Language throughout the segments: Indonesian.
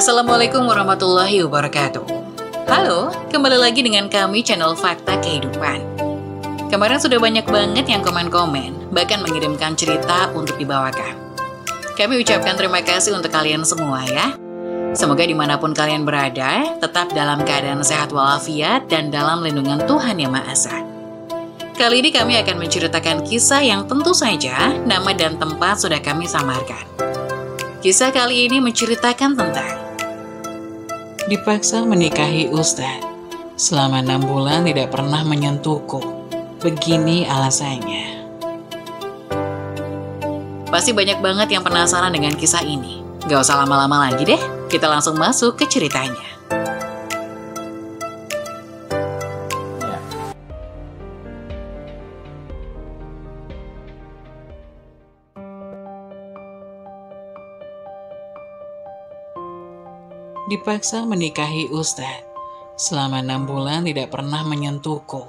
Assalamualaikum warahmatullahi wabarakatuh. Halo, kembali lagi dengan kami channel Fakta Kehidupan. Kemarin sudah banyak banget yang komen-komen, bahkan mengirimkan cerita untuk dibawakan. Kami ucapkan terima kasih untuk kalian semua ya. Semoga dimanapun kalian berada, tetap dalam keadaan sehat walafiat dan dalam lindungan Tuhan Yang Maha Esa. Kali ini kami akan menceritakan kisah yang tentu saja nama dan tempat sudah kami samarkan. Kisah kali ini menceritakan tentang dipaksa menikahi Ustadz. Selama 6 bulan tidak pernah menyentuhku. Begini alasannya. Pasti banyak banget yang penasaran dengan kisah ini. Gak usah lama-lama lagi deh, kita langsung masuk ke ceritanya. Dipaksa menikahi Ustadz. Selama 6 bulan tidak pernah menyentuhku.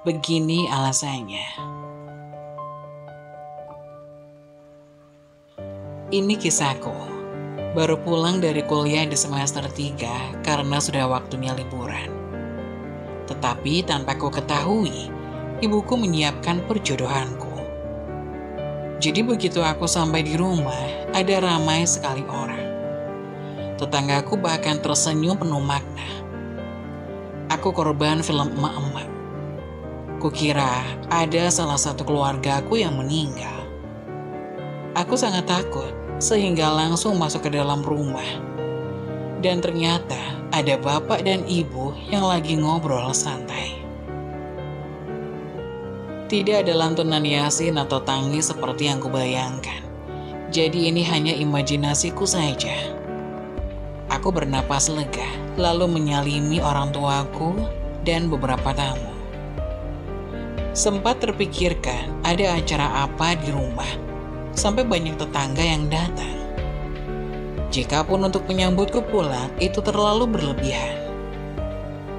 Begini alasannya. Ini kisahku. Baru pulang dari kuliah di semester 3 karena sudah waktunya liburan. Tetapi tanpa ku ketahui, ibuku menyiapkan perjodohanku. Jadi begitu aku sampai di rumah, ada ramai sekali orang. Tetanggaku bahkan tersenyum penuh makna. Aku korban film emak-emak. Kukira ada salah satu keluargaku yang meninggal. Aku sangat takut sehingga langsung masuk ke dalam rumah. Dan ternyata ada bapak dan ibu yang lagi ngobrol santai. Tidak ada lantunan yasin atau tangis seperti yang kubayangkan. Jadi ini hanya imajinasiku saja. Aku bernapas lega, lalu menyalimi orang tuaku dan beberapa tamu. Sempat terpikirkan ada acara apa di rumah, sampai banyak tetangga yang datang. Jikapun untuk menyambutku pulang, itu terlalu berlebihan.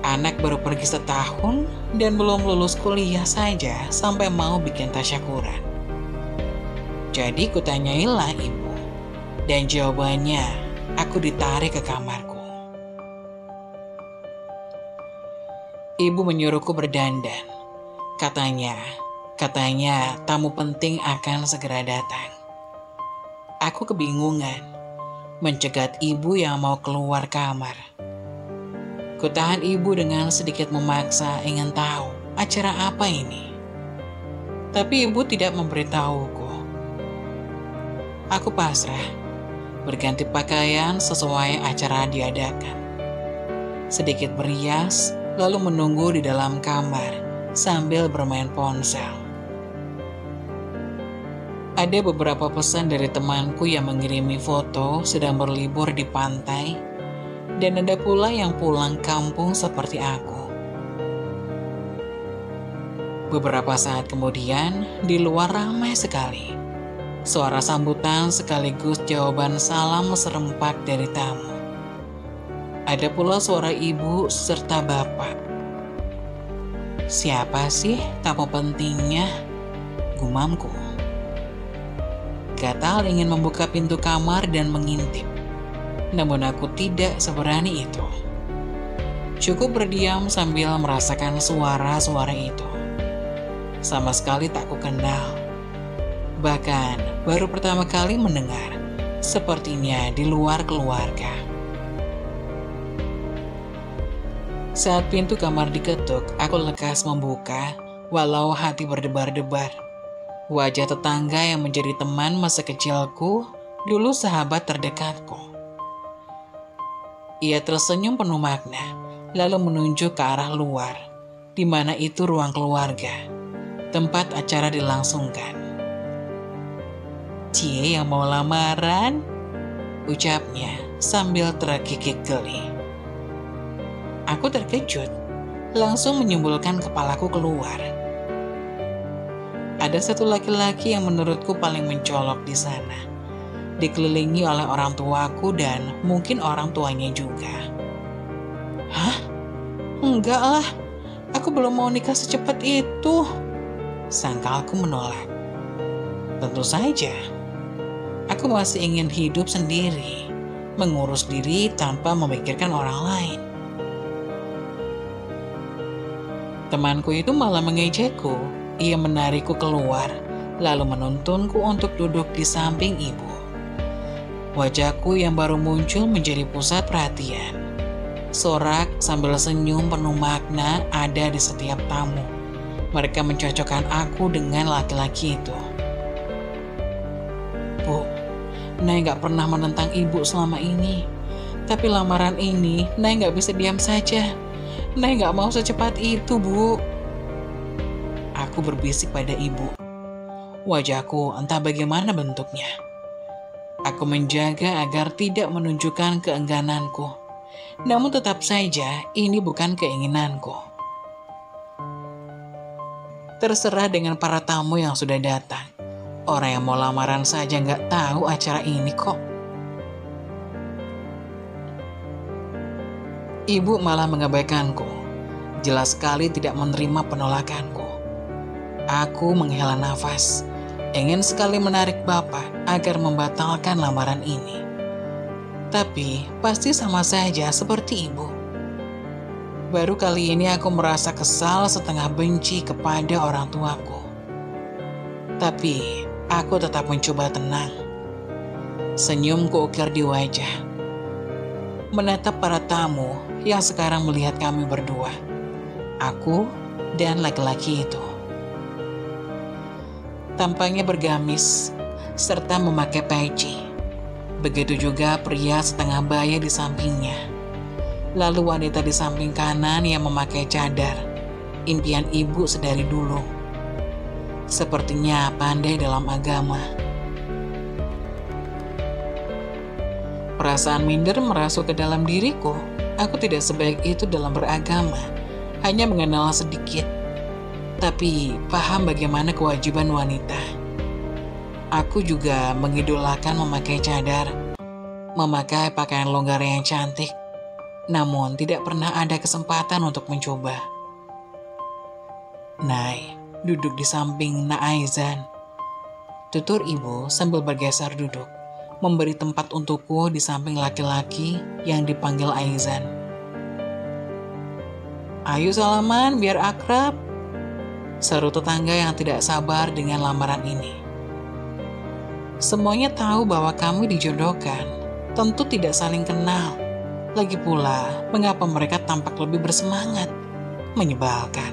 Anak baru pergi setahun dan belum lulus kuliah saja sampai mau bikin tasyakuran. Jadi kutanyailah ibu, dan jawabannya aku ditarik ke kamarku. Ibu menyuruhku berdandan. Katanya tamu penting akan segera datang. Aku kebingungan, mencegat ibu yang mau keluar kamar. Kutahan ibu dengan sedikit memaksa ingin tahu acara apa ini. Tapi ibu tidak memberitahuku. Aku pasrah, berganti pakaian sesuai acara diadakan. Sedikit berias, lalu menunggu di dalam kamar sambil bermain ponsel. Ada beberapa pesan dari temanku yang mengirimi foto sedang berlibur di pantai, dan ada pula yang pulang kampung seperti aku. Beberapa saat kemudian, di luar ramai sekali. Suara sambutan sekaligus jawaban salam serempak dari tamu. Ada pula suara ibu serta bapak. Siapa sih tamu pentingnya? Gumamku. Gatal ingin membuka pintu kamar dan mengintip. Namun aku tidak seberani itu. Cukup berdiam sambil merasakan suara-suara itu. Sama sekali tak kukenal. Bahkan baru pertama kali mendengar, sepertinya di luar keluarga. Saat pintu kamar diketuk, aku lekas membuka, walau hati berdebar-debar. Wajah tetangga yang menjadi teman masa kecilku, dulu sahabat terdekatku. Ia tersenyum penuh makna, lalu menunjuk ke arah luar, di mana itu ruang keluarga, tempat acara dilangsungkan. "Cie yang mau lamaran?" ucapnya sambil terkikik geli. Aku terkejut, langsung menyumbulkan kepalaku keluar. Ada satu laki-laki yang menurutku paling mencolok di sana, dikelilingi oleh orang tuaku dan mungkin orang tuanya juga. Hah? Enggak lah, aku belum mau nikah secepat itu, sangkalku menolak. Tentu saja, aku masih ingin hidup sendiri, mengurus diri tanpa memikirkan orang lain. Temanku itu malah mengejekku. Ia menarikku keluar, lalu menuntunku untuk duduk di samping ibu. Wajahku yang baru muncul menjadi pusat perhatian. Sorak sambil senyum penuh makna ada di setiap tamu. Mereka mencocokkan aku dengan laki-laki itu. Bu, Nay gak pernah menentang ibu selama ini. Tapi lamaran ini, Nay gak bisa diam saja. Nay gak mau secepat itu, Bu. Aku berbisik pada ibu. Wajahku entah bagaimana bentuknya. Aku menjaga agar tidak menunjukkan keenggananku. Namun tetap saja ini bukan keinginanku. Terserah dengan para tamu yang sudah datang. Orang yang mau lamaran saja nggak tahu acara ini kok. Ibu malah mengabaikanku. Jelas sekali tidak menerima penolakanku. Aku menghela nafas. Ingin sekali menarik bapak agar membatalkan lamaran ini. Tapi pasti sama saja seperti ibu. Baru kali ini aku merasa kesal setengah benci kepada orang tuaku. Tapi aku tetap mencoba tenang. Senyum kuukir di wajah. Menatap para tamu yang sekarang melihat kami berdua. Aku dan laki-laki itu. Tampangnya bergamis serta memakai peci. Begitu juga pria setengah baya di sampingnya. Lalu wanita di samping kanan yang memakai cadar. Impian ibu sedari dulu. Sepertinya pandai dalam agama. Perasaan minder merasuk ke dalam diriku. Aku tidak sebaik itu dalam beragama. Hanya mengenal sedikit. Tapi paham bagaimana kewajiban wanita. Aku juga mengidolakan memakai cadar. Memakai pakaian longgar yang cantik. Namun tidak pernah ada kesempatan untuk mencoba. Nay, duduk di samping Nak Aizan. Tutur ibu sambil bergeser duduk, memberi tempat untukku di samping laki-laki yang dipanggil Aizan. Ayo salaman biar akrab, seru tetangga yang tidak sabar dengan lamaran ini. Semuanya tahu bahwa kami dijodohkan, tentu tidak saling kenal. Lagi pula, mengapa mereka tampak lebih bersemangat? Menyebalkan.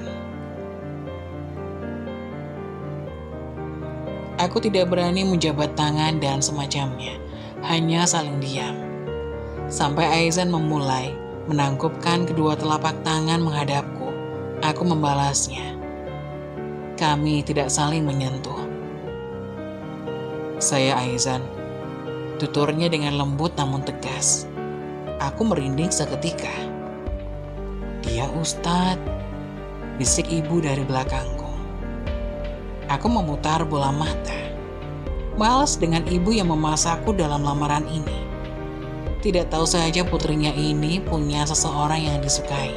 Aku tidak berani menjabat tangan dan semacamnya, hanya saling diam. Sampai Aizan memulai menangkupkan kedua telapak tangan menghadapku, aku membalasnya. Kami tidak saling menyentuh. Saya Aizan, tuturnya dengan lembut namun tegas. Aku merinding seketika. Dia Ustadz, bisik ibu dari belakangku. Aku memutar bola mata. Malas dengan ibu yang memasakku dalam lamaran ini. Tidak tahu saja putrinya ini punya seseorang yang disukai.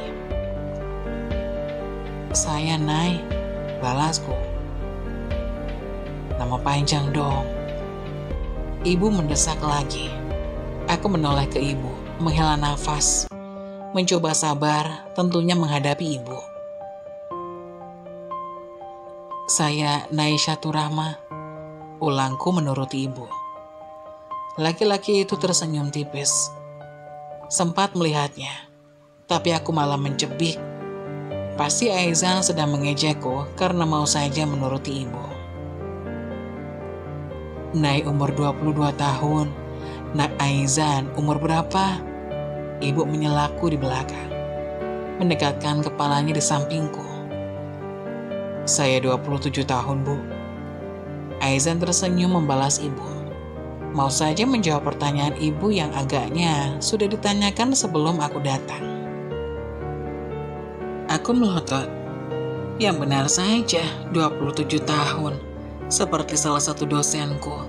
Saya Nay, balasku. Nama panjang dong. Ibu mendesak lagi. Aku menoleh ke ibu, menghela nafas, mencoba sabar, tentunya menghadapi ibu. Saya Naisyatur Rahma, ulangku menuruti ibu. Laki-laki itu tersenyum tipis. Sempat melihatnya, tapi aku malah mencebik. Pasti Aizan sedang mengejekku karena mau saja menuruti ibu. Nay umur 22 tahun, Nak Aizan umur berapa? Ibu menyelaku di belakang, mendekatkan kepalanya di sampingku. Saya 27 tahun, Bu. Aizan tersenyum membalas ibu. Mau saja menjawab pertanyaan ibu yang agaknya sudah ditanyakan sebelum aku datang. Aku melotot. Yang benar saja, 27 tahun. Seperti salah satu dosenku.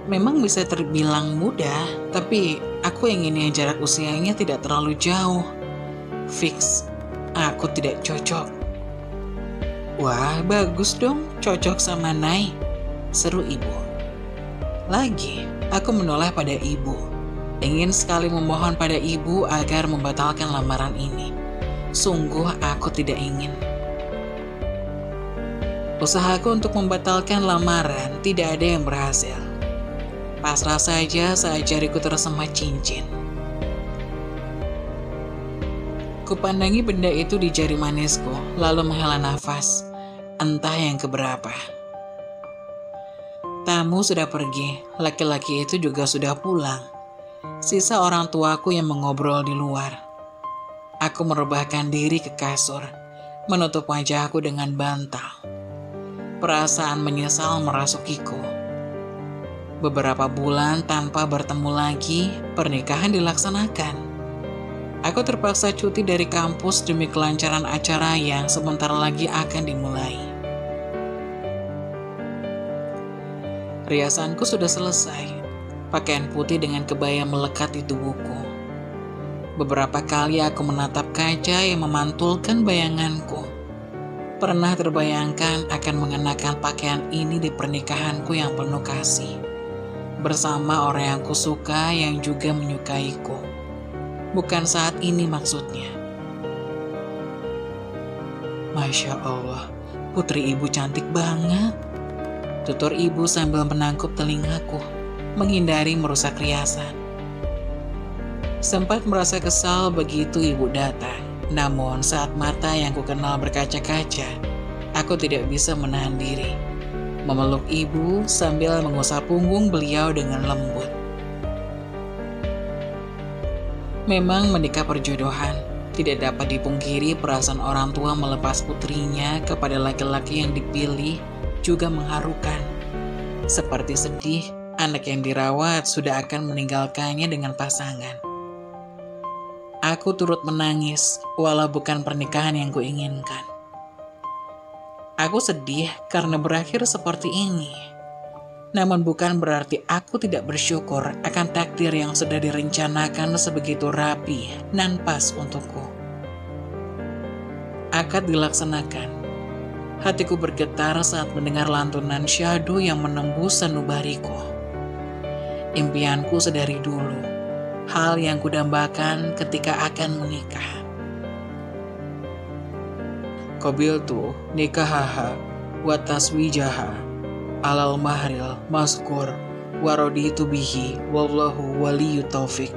Memang bisa terbilang muda, tapi aku inginnya jarak usianya tidak terlalu jauh. Fix, aku tidak cocok. Wah, bagus dong, cocok sama Nay, seru ibu. Lagi, aku menoleh pada ibu. Ingin sekali memohon pada ibu agar membatalkan lamaran ini. Sungguh aku tidak ingin. Usahaku untuk membatalkan lamaran tidak ada yang berhasil. Pasrah saja saat jariku tersemat cincin. Kupandangi benda itu di jari manisku, lalu menghela nafas, entah yang keberapa. Tamu sudah pergi, laki-laki itu juga sudah pulang. Sisa orang tuaku yang mengobrol di luar. Aku merebahkan diri ke kasur, menutup wajahku dengan bantal. Perasaan menyesal merasukiku. Beberapa bulan tanpa bertemu lagi, pernikahan dilaksanakan. Aku terpaksa cuti dari kampus demi kelancaran acara yang sebentar lagi akan dimulai. Riasanku sudah selesai. Pakaian putih dengan kebaya melekat di tubuhku. Beberapa kali aku menatap kaca yang memantulkan bayanganku. Pernah terbayangkan akan mengenakan pakaian ini di pernikahanku yang penuh kasih. Bersama orang yang kusuka yang juga menyukaiku. Bukan saat ini maksudnya. Masya Allah, putri ibu cantik banget. Tutur ibu sambil menangkup telingaku, menghindari merusak riasan. Sempat merasa kesal begitu ibu datang. Namun saat mata yang kukenal berkaca-kaca, aku tidak bisa menahan diri. Memeluk ibu sambil mengusap punggung beliau dengan lembut. Memang menikah perjodohan, tidak dapat dipungkiri perasaan orang tua melepas putrinya kepada laki-laki yang dipilih juga mengharukan. Seperti sedih, anak yang dirawat sudah akan meninggalkannya dengan pasangan. Aku turut menangis, walau bukan pernikahan yang kuinginkan. Aku sedih karena berakhir seperti ini. Namun bukan berarti aku tidak bersyukur akan takdir yang sudah direncanakan sebegitu rapi dan pas untukku. Akad dilaksanakan. Hatiku bergetar saat mendengar lantunan syahdu yang menembus sanubariku. Impianku sedari dulu. Hal yang kudambakan ketika akan menikah. Qabiltu nikahaha wa taswijaha alal mahril maskur wa raditu bihi wallahu waliyu taufik.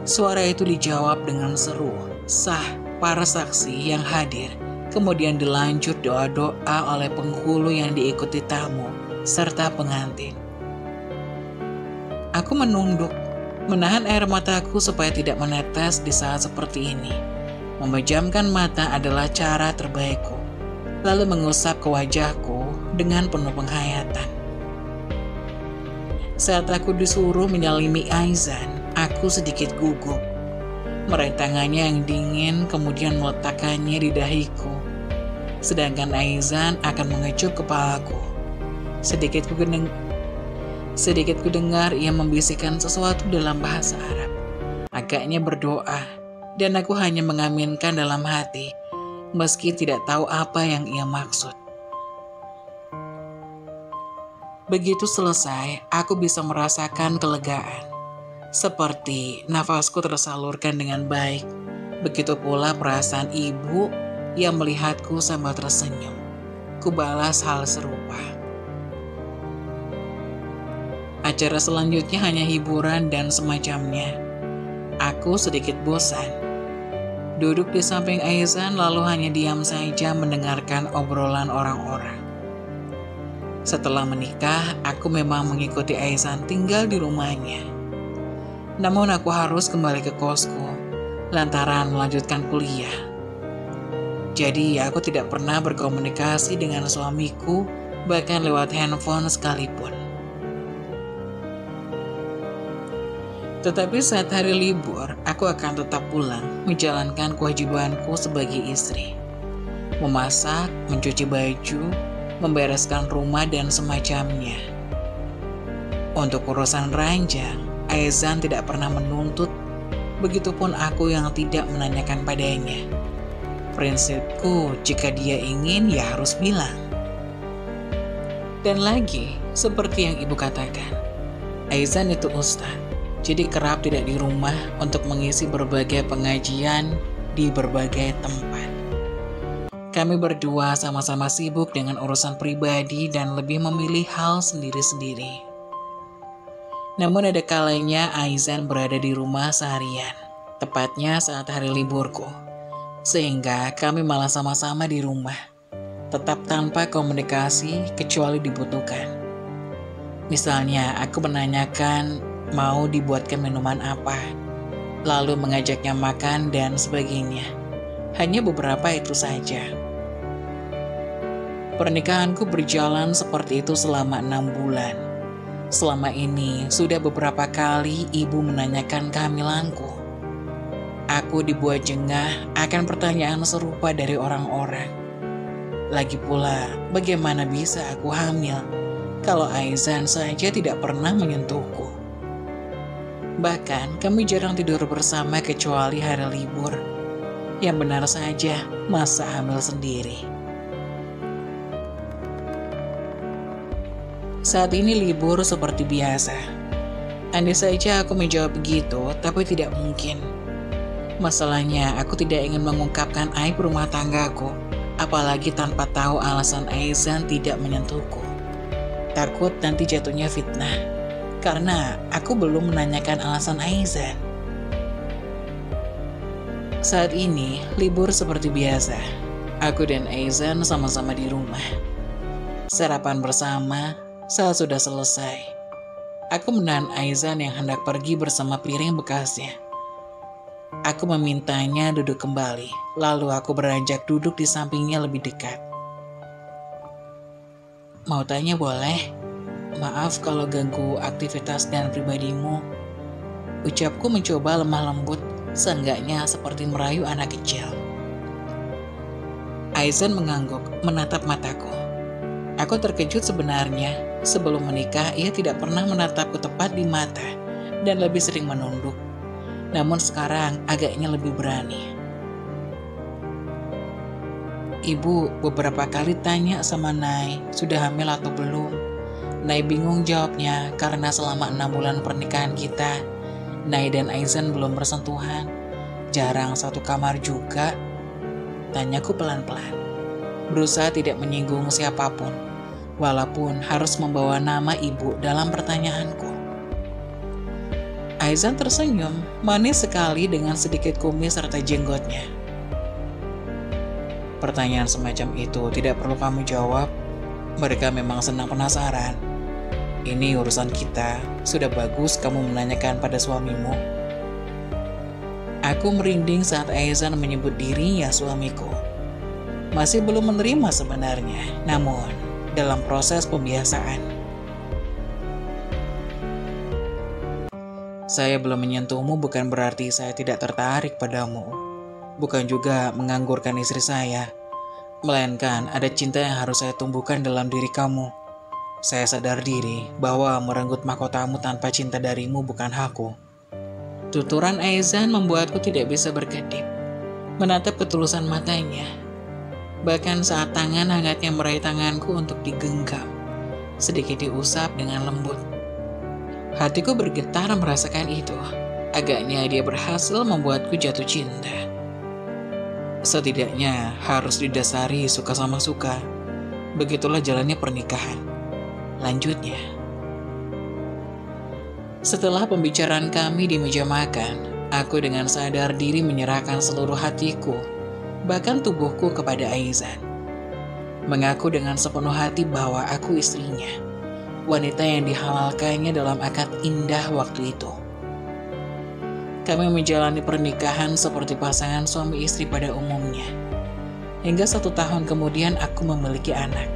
Suara itu dijawab dengan seru, sah para saksi yang hadir. Kemudian dilanjut doa-doa oleh penghulu yang diikuti tamu serta pengantin. Aku menunduk, menahan air mataku supaya tidak menetes di saat seperti ini. Memejamkan mata adalah cara terbaikku. Lalu mengusap ke wajahku dengan penuh penghayatan. Saat aku disuruh menyalimi Aizan, aku sedikit gugup. Meraih tangannya yang dingin, kemudian meletakkannya di dahiku. Sedangkan Aizan akan mengecup kepalaku. Sedikit ku dengar ia membisikkan sesuatu dalam bahasa Arab. Agaknya berdoa, dan aku hanya mengaminkan dalam hati, meski tidak tahu apa yang ia maksud. Begitu selesai, aku bisa merasakan kelegaan. Seperti nafasku tersalurkan dengan baik. Begitu pula perasaan ibu yang melihatku sambil tersenyum. Kubalas hal serupa. Acara selanjutnya hanya hiburan dan semacamnya. Aku sedikit bosan. Duduk di samping Aizan lalu hanya diam saja mendengarkan obrolan orang-orang. Setelah menikah, aku memang mengikuti Aizan tinggal di rumahnya. Namun aku harus kembali ke kosku, lantaran melanjutkan kuliah. Jadi aku tidak pernah berkomunikasi dengan suamiku, bahkan lewat handphone sekalipun. Tetapi saat hari libur, aku akan tetap pulang, menjalankan kewajibanku sebagai istri. Memasak, mencuci baju, membereskan rumah, dan semacamnya. Untuk urusan ranjang, Aizan tidak pernah menuntut, begitupun aku yang tidak menanyakan padanya. Prinsipku, jika dia ingin, ya harus bilang. Dan lagi, seperti yang ibu katakan, Aizan itu ustaz. jadi kerap tidak di rumah untuk mengisi berbagai pengajian di berbagai tempat. Kami berdua sama-sama sibuk dengan urusan pribadi dan lebih memilih hal sendiri-sendiri. Namun ada kalanya Aizan berada di rumah seharian, tepatnya saat hari liburku. Sehingga kami malah sama-sama di rumah, tetap tanpa komunikasi kecuali dibutuhkan. Misalnya aku menanyakan mau dibuatkan minuman apa, lalu mengajaknya makan dan sebagainya. Hanya beberapa itu saja. Pernikahanku berjalan seperti itu selama 6 bulan. Selama ini sudah beberapa kali ibu menanyakan kehamilanku. Aku dibuat jengah akan pertanyaan serupa dari orang-orang. Lagi pula, bagaimana bisa aku hamil kalau Aizan saja tidak pernah menyentuhku? Bahkan kami jarang tidur bersama kecuali hari libur. Yang benar saja, masa hamil sendiri. Saat ini libur seperti biasa. Andai saja aku menjawab begitu, tapi tidak mungkin. Masalahnya, aku tidak ingin mengungkapkan aib rumah tanggaku, apalagi tanpa tahu alasan Aizan tidak menyentuhku. Takut nanti jatuhnya fitnah, karena aku belum menanyakan alasan Aizan. Saat ini, libur seperti biasa. Aku dan Aizan sama-sama di rumah. Sarapan bersama. Saat sudah selesai, aku menahan Aizan yang hendak pergi bersama piring bekasnya. Aku memintanya duduk kembali, lalu aku beranjak duduk di sampingnya lebih dekat. Mau tanya boleh? Maaf kalau ganggu aktivitas dan pribadimu. Ucapku mencoba lemah lembut, seenggaknya seperti merayu anak kecil. Aizan mengangguk, menatap mataku. Aku terkejut sebenarnya. Sebelum menikah, ia tidak pernah menatapku tepat di mata dan lebih sering menunduk. Namun sekarang agaknya lebih berani. Ibu beberapa kali tanya sama Nay, sudah hamil atau belum? Nay bingung jawabnya karena selama 6 bulan pernikahan kita, Nay dan Aizan belum bersentuhan. Jarang satu kamar juga. Tanyaku pelan-pelan, berusaha tidak menyinggung siapapun, walaupun harus membawa nama ibu dalam pertanyaanku. Aizan tersenyum, manis sekali dengan sedikit kumis serta jenggotnya. Pertanyaan semacam itu tidak perlu kamu jawab. Mereka memang senang penasaran. Ini urusan kita, sudah bagus kamu menanyakan pada suamimu. Aku merinding saat Aizan menyebut dirinya suamiku. Masih belum menerima sebenarnya, namun dalam proses pembiasaan. Saya belum menyentuhmu bukan berarti saya tidak tertarik padamu. Bukan juga menganggurkan istri saya. Melainkan ada cinta yang harus saya tumbuhkan dalam diri kamu. Saya sadar diri bahwa merenggut mahkotamu tanpa cinta darimu bukan hakku. Tuturan Aizan membuatku tidak bisa berkedip, menatap ketulusan matanya. Bahkan saat tangan hangatnya meraih tanganku untuk digenggam, sedikit diusap dengan lembut. Hatiku bergetar merasakan itu. Agaknya dia berhasil membuatku jatuh cinta. Setidaknya harus didasari suka sama suka. Begitulah jalannya pernikahan. Lanjutnya. Setelah pembicaraan kami di meja makan, aku dengan sadar diri menyerahkan seluruh hatiku, bahkan tubuhku kepada Aizan. Mengaku dengan sepenuh hati bahwa aku istrinya, wanita yang dihalalkannya dalam akad indah waktu itu. Kami menjalani pernikahan seperti pasangan suami istri pada umumnya. Hingga 1 tahun kemudian aku memiliki anak.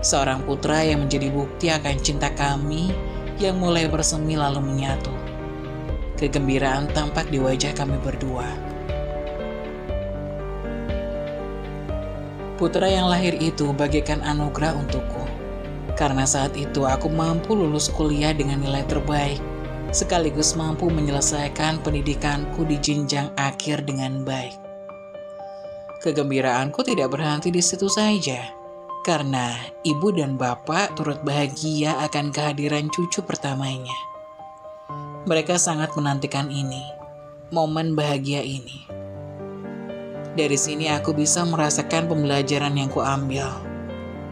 Seorang putra yang menjadi bukti akan cinta kami yang mulai bersemi lalu menyatu. Kegembiraan tampak di wajah kami berdua. Putra yang lahir itu bagaikan anugerah untukku. Karena saat itu aku mampu lulus kuliah dengan nilai terbaik, sekaligus mampu menyelesaikan pendidikanku di jenjang akhir dengan baik. Kegembiraanku tidak berhenti di situ saja, karena ibu dan bapak turut bahagia akan kehadiran cucu pertamanya. Mereka sangat menantikan ini, momen bahagia ini. Dari sini aku bisa merasakan pembelajaran yang kuambil.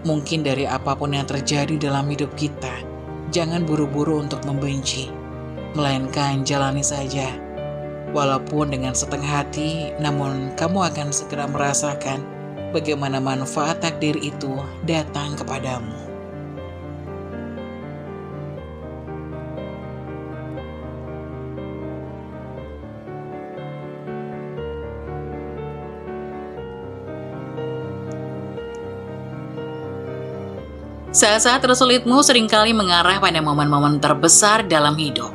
Mungkin dari apapun yang terjadi dalam hidup kita, jangan buru-buru untuk membenci, melainkan jalani saja. Walaupun dengan setengah hati, namun kamu akan segera merasakan bagaimana manfaat takdir itu datang kepadamu. Saat-saat tersulitmu seringkali mengarah pada momen-momen terbesar dalam hidup.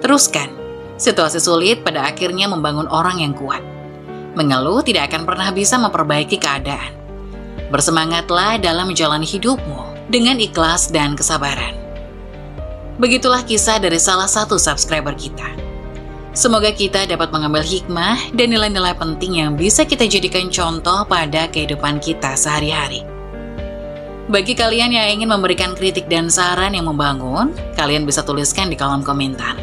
Teruskan, situasi sulit pada akhirnya membangun orang yang kuat. Mengeluh tidak akan pernah bisa memperbaiki keadaan. Bersemangatlah dalam menjalani hidupmu dengan ikhlas dan kesabaran. Begitulah kisah dari salah satu subscriber kita. Semoga kita dapat mengambil hikmah dan nilai-nilai penting yang bisa kita jadikan contoh pada kehidupan kita sehari-hari. Bagi kalian yang ingin memberikan kritik dan saran yang membangun, kalian bisa tuliskan di kolom komentar.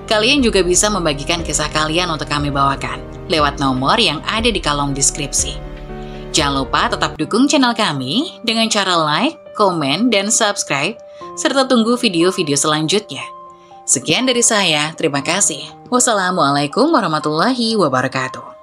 Kalian juga bisa membagikan kisah kalian untuk kami bawakan lewat nomor yang ada di kolom deskripsi. Jangan lupa tetap dukung channel kami dengan cara like, komen, dan subscribe, serta tunggu video-video selanjutnya. Sekian dari saya, terima kasih. Wassalamualaikum warahmatullahi wabarakatuh.